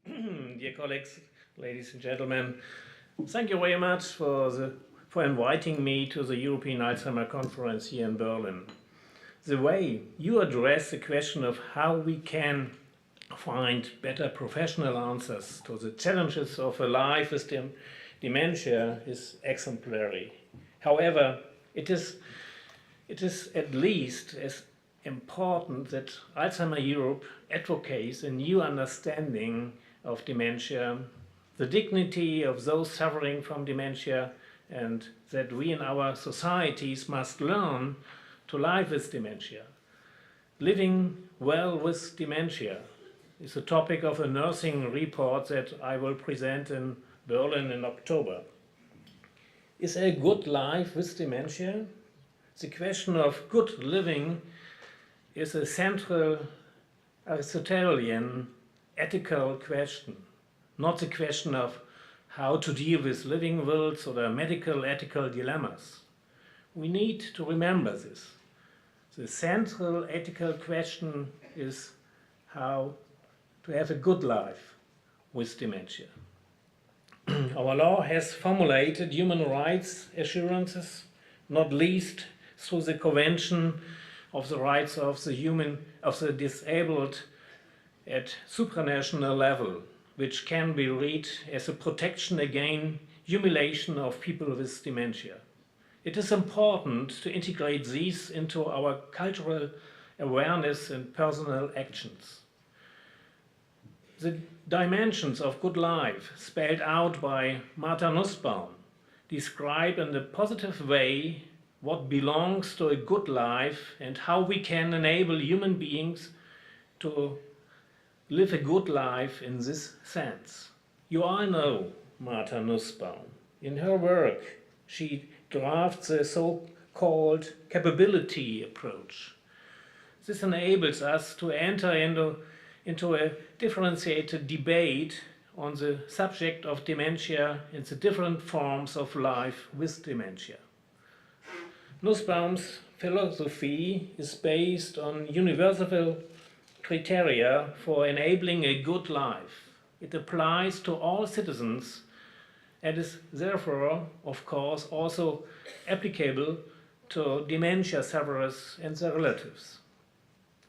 Dear colleagues, ladies and gentlemen, thank you very much for inviting me to the European Alzheimer Conference here in Berlin. The way you address the question of how we can find better professional answers to the challenges of a life with dementia is exemplary. However, it is at least as important that Alzheimer Europe advocates a new understanding of dementia, the dignity of those suffering from dementia, and that we in our societies must learn to live with dementia. Living well with dementia is the topic of a nursing report that I will present in Berlin in October. Is a good life with dementia? The question of good living is a central Aristotelian ethical question, not the question of how to deal with living wills or the medical ethical dilemmas. We need to remember this. The central ethical question is how to have a good life with dementia. Our law has formulated human rights assurances, not least through the Convention of the Rights of the Disabled at supranational level, which can be read as a protection against humiliation of people with dementia. It is important to integrate these into our cultural awareness and personal actions. The dimensions of good life, spelled out by Martha Nussbaum, describe in a positive way what belongs to a good life and how we can enable human beings to live a good life in this sense. You all know Martha Nussbaum. In her work, she drafts a so-called capability approach. This enables us to enter into a differentiated debate on the subject of dementia and the different forms of life with dementia. Nussbaum's philosophy is based on universal criteria for enabling a good life. It applies to all citizens and is therefore, of course, also applicable to dementia sufferers and their relatives.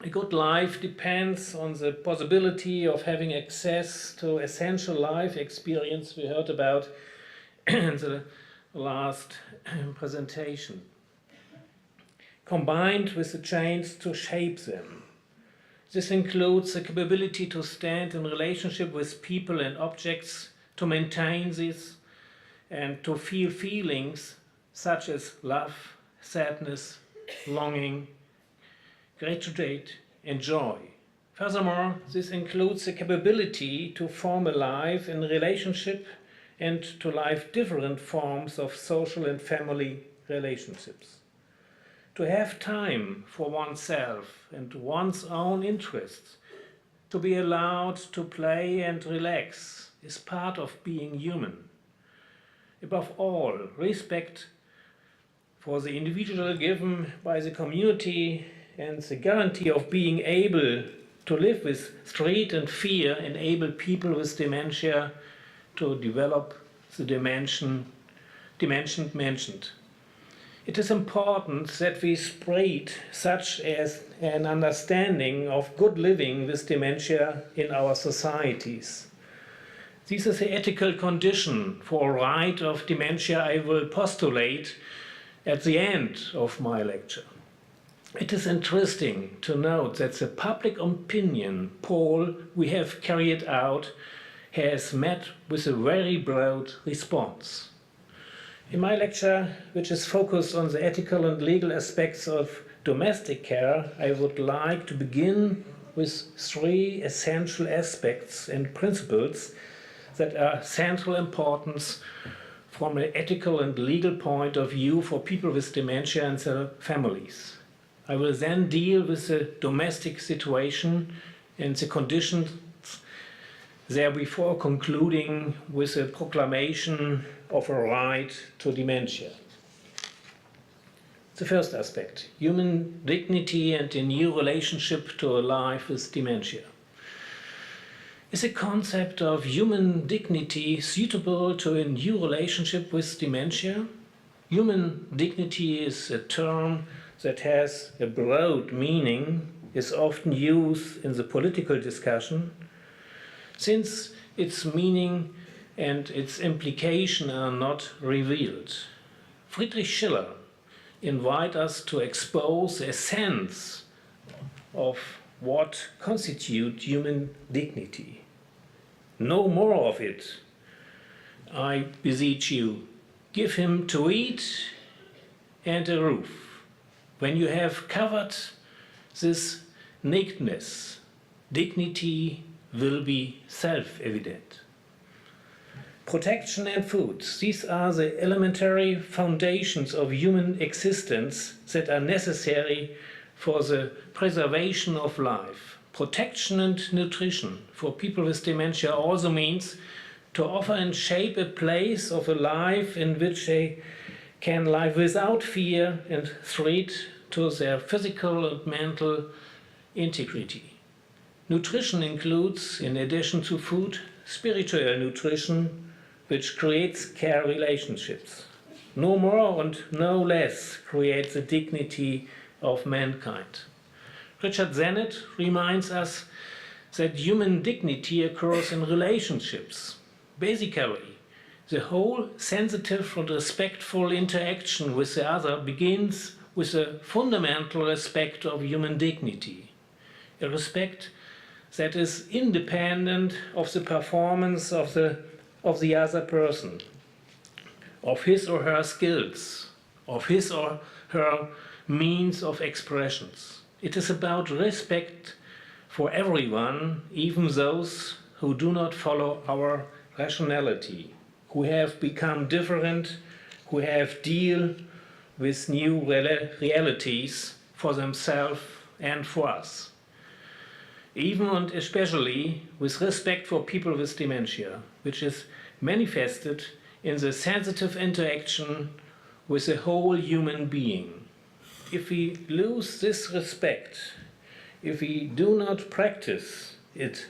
A good life depends on the possibility of having access to essential life experience we heard about in the last presentation, combined with the chance to shape them. This includes the capability to stand in relationship with people and objects, to maintain this, and to feel feelings such as love, sadness, longing, gratitude, and joy. Furthermore, this includes the capability to form a life in relationship and to live different forms of social and family relationships. To have time for oneself and one's own interests, to be allowed to play and relax, is part of being human. Above all, respect for the individual given by the community and the guarantee of being able to live with dread and fear enable people with dementia to develop the dimension mentioned. It is important that we spread such as an understanding of good living with dementia in our societies. This is the ethical condition for a right of dementia I will postulate at the end of my lecture. It is interesting to note that the public opinion poll we have carried out has met with a very broad response. In my lecture, which is focused on the ethical and legal aspects of domestic care, I would like to begin with three essential aspects and principles that are central importance from an ethical and legal point of view for people with dementia and their families. I will then deal with the domestic situation and the conditions there before concluding with a proclamation of a right to dementia. The first aspect, human dignity and a new relationship to a life with dementia. Is a concept of human dignity suitable to a new relationship with dementia? Human dignity is a term that has a broad meaning, is often used in the political discussion, since its meaning and its implication are not revealed. Friedrich Schiller invites us to expose a sense of what constitutes human dignity. No more of it, I beseech you. Give him to eat and a roof. When you have covered this nakedness, dignity will be self-evident. Protection and food, these are the elementary foundations of human existence that are necessary for the preservation of life. Protection and nutrition for people with dementia also means to offer and shape a place of a life in which they can live without fear and threat to their physical and mental integrity. Nutrition includes, in addition to food, spiritual nutrition, which creates care relationships. No more and no less creates the dignity of mankind. Richard Sennett reminds us that human dignity occurs in relationships. Basically, the whole sensitive and respectful interaction with the other begins with a fundamental respect of human dignity, a respect that is independent of the performance of the other person, of his or her skills, of his or her means of expressions. It is about respect for everyone, even those who do not follow our rationality, who have become different, who have deal with new realities for themselves and for us. Even and especially with respect for people with dementia, which is manifested in the sensitive interaction with the whole human being. If we lose this respect, if we do not practice it,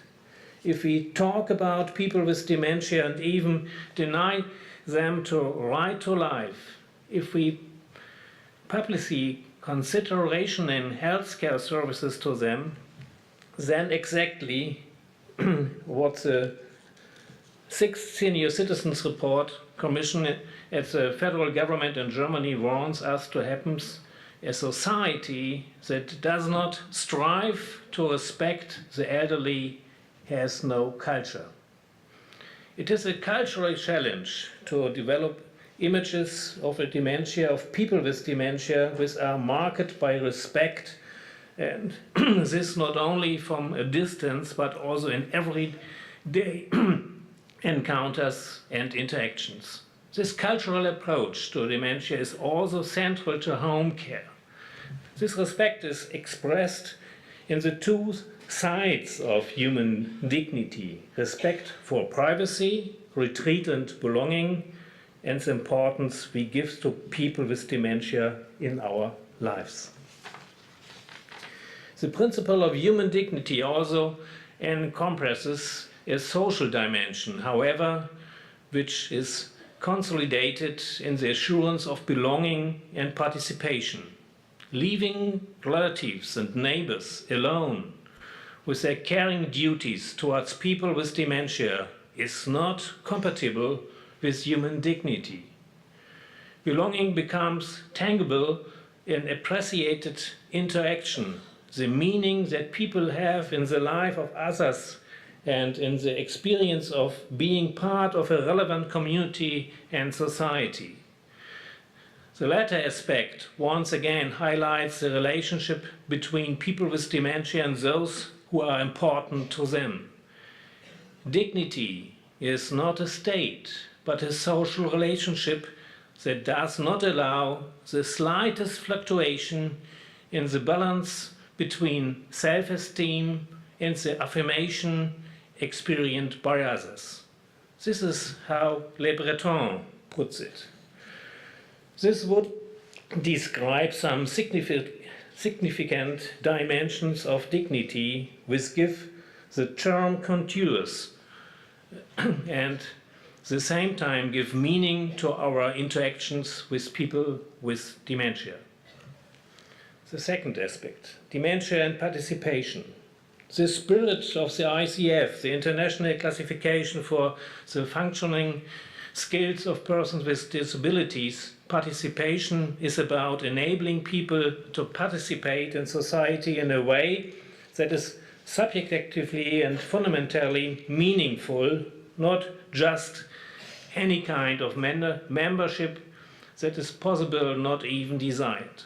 if we talk about people with dementia and even deny them the right to life, if we publicly consideration in healthcare services to them, then exactly what the 6th Senior Citizens Report Commission at the federal government in Germany warns us to happen: a society that does not strive to respect the elderly has no culture. It is a cultural challenge to develop images of a dementia, of people with dementia, which are marked by respect, and this not only from a distance but also in everyday encounters and interactions. This cultural approach to dementia is also central to home care. This respect is expressed in the two sides of human dignity: respect for privacy, retreat and belonging, and the importance we give to people with dementia in our lives. The principle of human dignity also encompasses a social dimension, however, which is consolidated in the assurance of belonging and participation. Leaving relatives and neighbors alone with their caring duties towards people with dementia is not compatible with human dignity. Belonging becomes tangible in appreciated interaction, the meaning that people have in the life of others and in the experience of being part of a relevant community and society. The latter aspect once again highlights the relationship between people with dementia and those who are important to them. Dignity is not a state, but a social relationship that does not allow the slightest fluctuation in the balance between self-esteem and the affirmation experienced by others. This is how Le Breton puts it. This would describe some significant dimensions of dignity which give the term continuous and at the same time give meaning to our interactions with people with dementia. The second aspect, dementia and participation. The spirit of the ICF, the International Classification for the Functioning Skills of Persons with Disabilities, participation is about enabling people to participate in society in a way that is subjectively and fundamentally meaningful, not just any kind of membership that is possible, not even desired.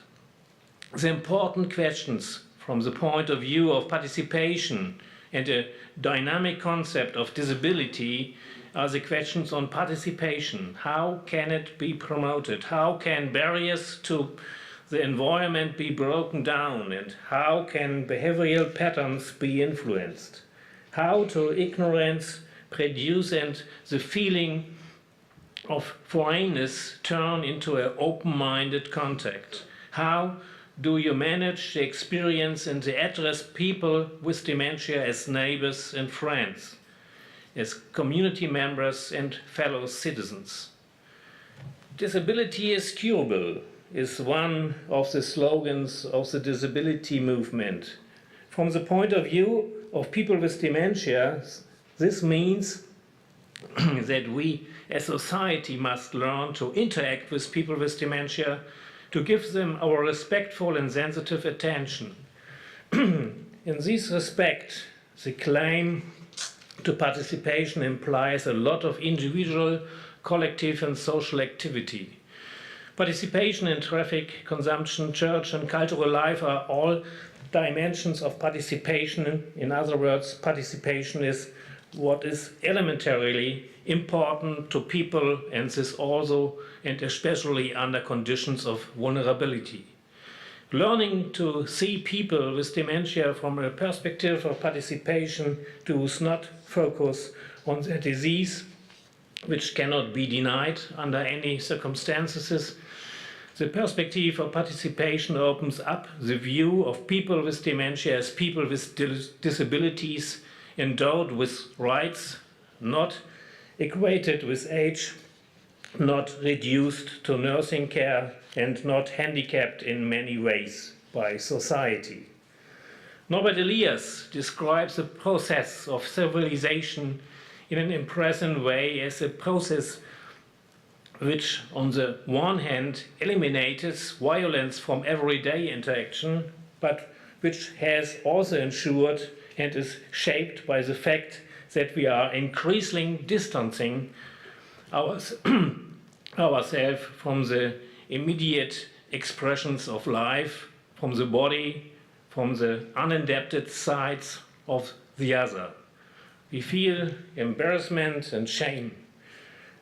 The important questions from the point of view of participation and a dynamic concept of disability are the questions on participation. How can it be promoted? How can barriers to the environment be broken down? And how can behavioral patterns be influenced? How to ignorance, prejudice, and the feeling of foreignness turn into an open-minded contact? How do you manage the experience and the address people with dementia as neighbors and friends, as community members and fellow citizens? Disability is curable is one of the slogans of the disability movement. From the point of view of people with dementia, this means that we as society must learn to interact with people with dementia, to give them our respectful and sensitive attention. In this respect, the claim to participation implies a lot of individual, collective and social activity. Participation in traffic, consumption, church and cultural life are all dimensions of participation. In other words, participation is what is elementarily important to people, and this also and especially under conditions of vulnerability. Learning to see people with dementia from a perspective of participation does not focus on the disease, which cannot be denied under any circumstances. The perspective of participation opens up the view of people with dementia as people with disabilities endowed with rights, not equated with age, not reduced to nursing care, and not handicapped in many ways by society. Norbert Elias describes the process of civilization in an impressive way as a process which, on the one hand, eliminates violence from everyday interaction, but which has also ensured and is shaped by the fact that we are increasingly distancing ourselves from the immediate expressions of life, from the body, from the unadapted sides of the other. We feel embarrassment and shame.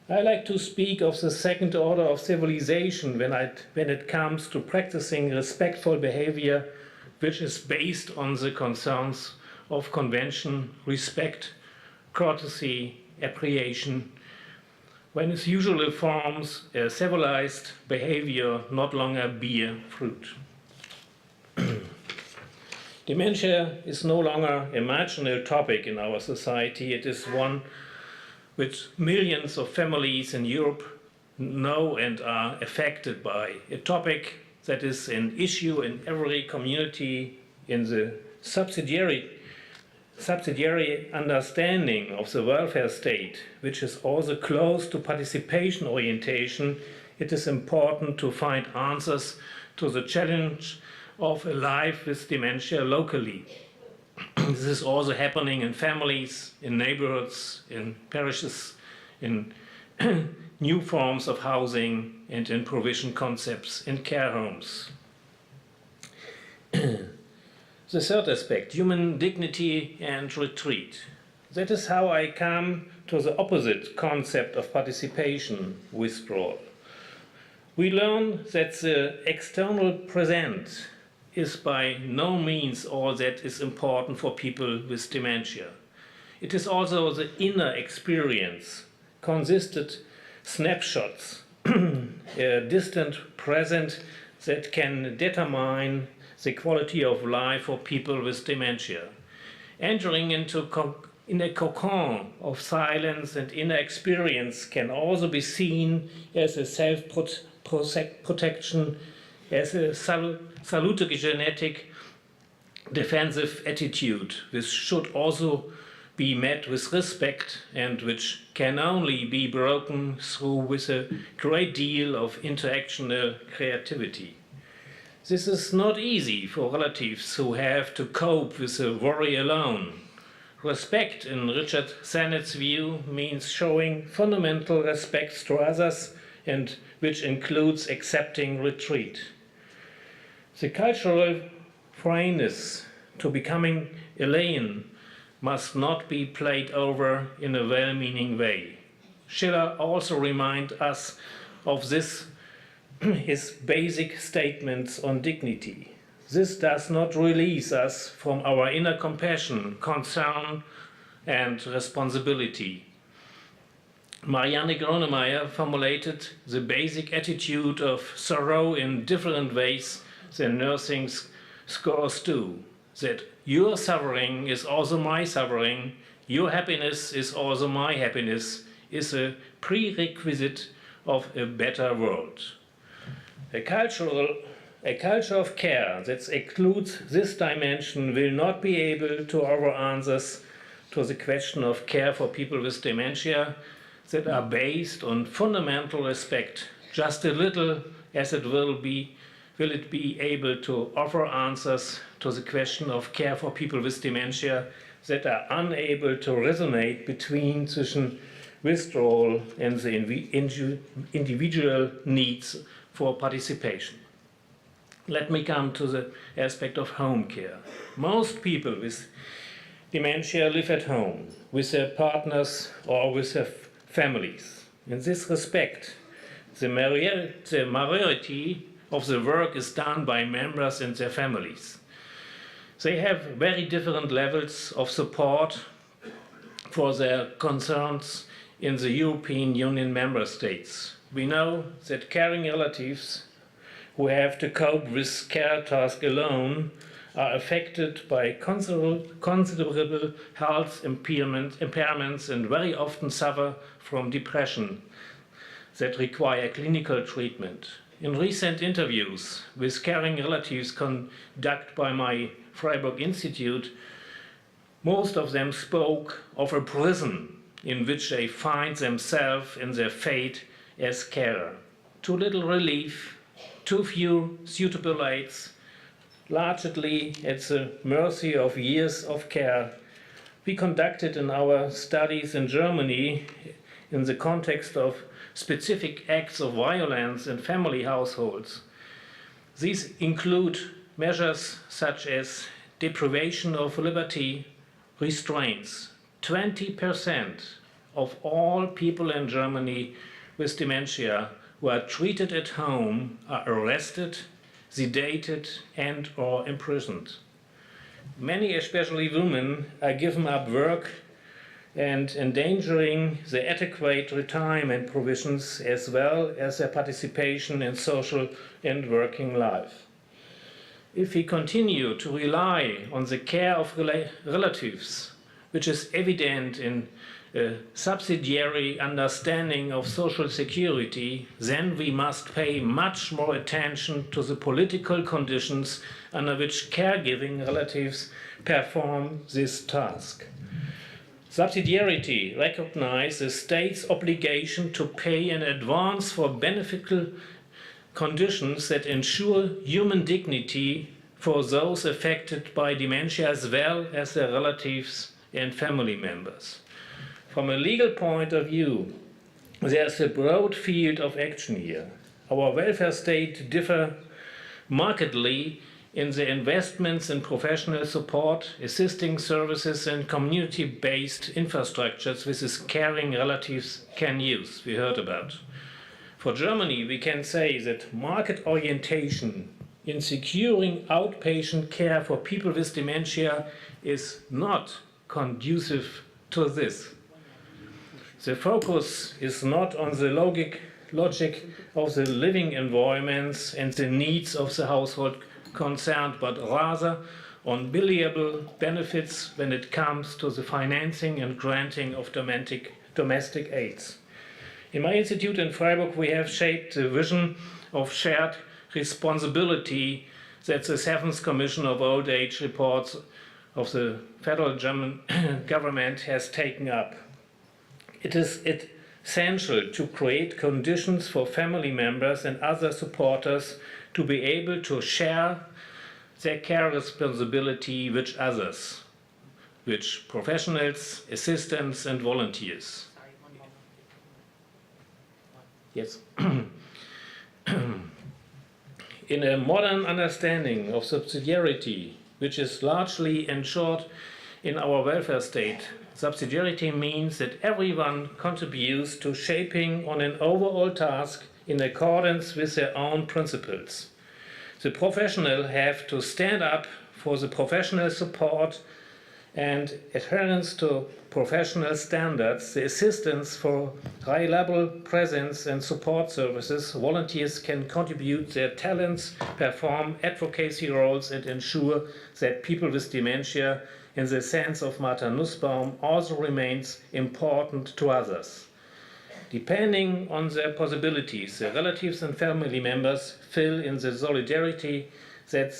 I like to speak of the second order of civilization when it comes to practicing respectful behavior, which is based on the concerns of convention, respect, courtesy, appreciation, when its usual forms a civilized behavior not longer bear fruit. Dementia is no longer a marginal topic in our society. It is one which millions of families in Europe know and are affected by. A topic that is an issue in every community, in the subsidiary understanding of the welfare state, which is also close to participation orientation. It is important to find answers to the challenge of a life with dementia locally. This is also happening in families, in neighborhoods, in parishes, in new forms of housing, and in provision concepts in care homes. The third aspect, human dignity and retreat. That is how I come to the opposite concept of participation, withdrawal. We learn that the external present is by no means all that is important for people with dementia. It is also the inner experience, consistent snapshots, a distant present that can determine the quality of life for people with dementia. Entering in a cocon of silence and inner experience can also be seen as a self-protection, as a salutogenetic defensive attitude, which should also be met with respect and which can only be broken through with a great deal of interactional creativity. This is not easy for relatives who have to cope with the worry alone. Respect, in Richard Sannett's view, means showing fundamental respect to others, and which includes accepting retreat. The cultural foreignness to becoming alien must not be played over in a well-meaning way. Schiller also reminds us of this his basic statements on dignity. This does not release us from our inner compassion, concern, and responsibility. Marianne Gronemeyer formulated the basic attitude of sorrow in different ways than nursing scholars do. That your suffering is also my suffering, your happiness is also my happiness, is a prerequisite of a better world. A culture of care that includes this dimension will not be able to offer answers to the question of care for people with dementia that are based on fundamental respect, just a little as it will it be able to offer answers to the question of care for people with dementia that are unable to resonate between withdrawal and the individual needs for participation. Let me come to the aspect of home care. Most people with dementia live at home with their partners or with their families. In this respect, the majority of the work is done by members and their families. They have very different levels of support for their concerns in the European Union member states. We know that caring relatives who have to cope with care tasks alone are affected by considerable health impairments and very often suffer from depression that require clinical treatment. In recent interviews with caring relatives conducted by my Freiburg Institute, most of them spoke of a prison in which they find themselves in their fate as carer. Too little relief, too few suitable aids, largely at the mercy of years of care. We conducted in our studies in Germany, in the context of specific acts of violence in family households. These include measures such as deprivation of liberty, restraints. 20% of all people in Germany with dementia who are treated at home are arrested, sedated, and or imprisoned. Many, especially women, are given up work and endangering the adequate retirement provisions as well as their participation in social and working life. If we continue to rely on the care of relatives, which is evident in a subsidiary understanding of social security, then we must pay much more attention to the political conditions under which caregiving relatives perform this task. Subsidiarity recognizes the state's obligation to pay in advance for beneficial conditions that ensure human dignity for those affected by dementia as well as their relatives and family members. From a legal point of view, there is a broad field of action here. Our welfare state differ markedly in the investments in professional support, assisting services and community-based infrastructures which caring relatives can use, we heard about. For Germany, we can say that market orientation in securing outpatient care for people with dementia is not conducive to this. The focus is not on the logic of the living environments and the needs of the household concerned, but rather on billable benefits when it comes to the financing and granting of domestic aids. In my institute in Freiburg, we have shaped the vision of shared responsibility that the 7th Commission of Old Age Reports of the federal German government has taken up. It is essential to create conditions for family members and other supporters to be able to share their care responsibility with others, with professionals, assistants and volunteers. Yes. In a modern understanding of subsidiarity, which is largely ensured in our welfare state, subsidiarity means that everyone contributes to shaping on an overall task in accordance with their own principles. The professionals have to stand up for the professional support and adherence to professional standards, the assistance for high-level presence and support services. Volunteers can contribute their talents, perform advocacy roles and ensure that people with dementia, in the sense of Martha Nussbaum, also remains important to others. Depending on their possibilities, the relatives and family members fill in the solidarity that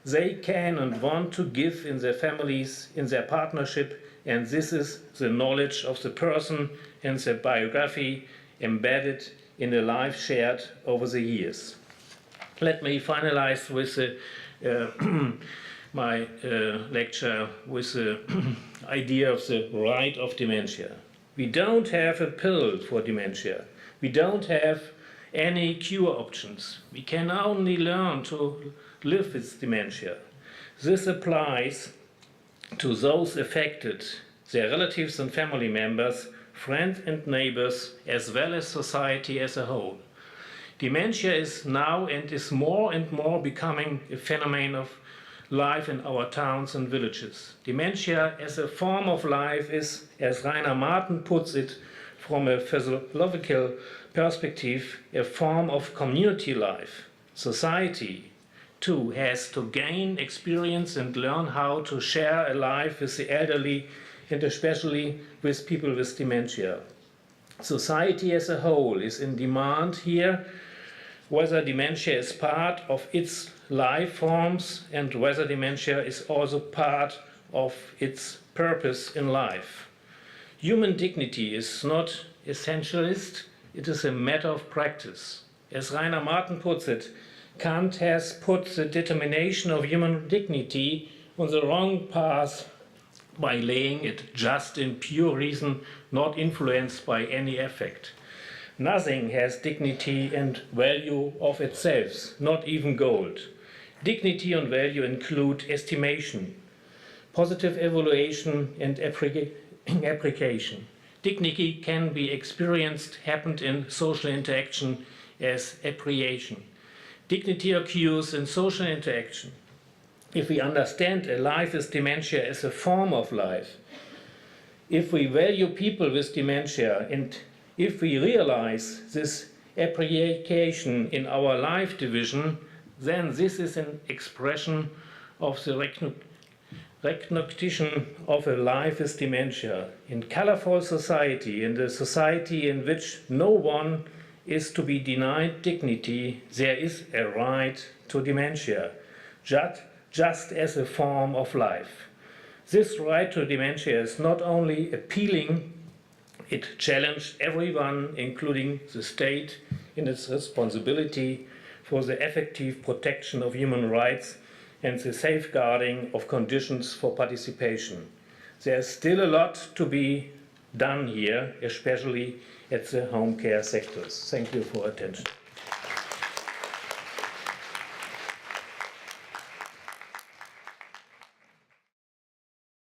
they can and want to give in their families, in their partnership, and this is the knowledge of the person and the biography embedded in a life shared over the years. Let me finalize with my lecture with the idea of the right of dementia. We don't have a pill for dementia. We don't have any cure options. We can only learn to live with dementia. This applies to those affected, their relatives and family members, friends and neighbors, as well as society as a whole. Dementia is now and is more and more becoming a phenomenon of life in our towns and villages. Dementia as a form of life is, as Rainer Martin puts it, from a philosophical perspective, a form of community life. Society, too, has to gain experience and learn how to share a life with the elderly and especially with people with dementia. Society as a whole is in demand here, whether dementia is part of its life forms and whether dementia is also part of its purpose in life. Human dignity is not essentialist, it is a matter of practice. As Rainer Martin puts it, Kant has put the determination of human dignity on the wrong path by laying it just in pure reason, not influenced by any affect. Nothing has dignity and value of itself, not even gold. Dignity and value include estimation, positive evaluation and application. Dignity can be experienced, happened in social interaction as appreciation. Dignity occurs in social interaction. If we understand a life with dementia as a form of life, if we value people with dementia, and if we realize this appreciation in our life division, then this is an expression of the recognition of a life with dementia. In colorful society, in the society in which no one is to be denied dignity, there is a right to dementia, just as a form of life. This right to dementia is not only appealing, it challenged everyone, including the state, in its responsibility for the effective protection of human rights and the safeguarding of conditions for participation. There is still a lot to be done here, especially at the home care sectors. Thank you for attention.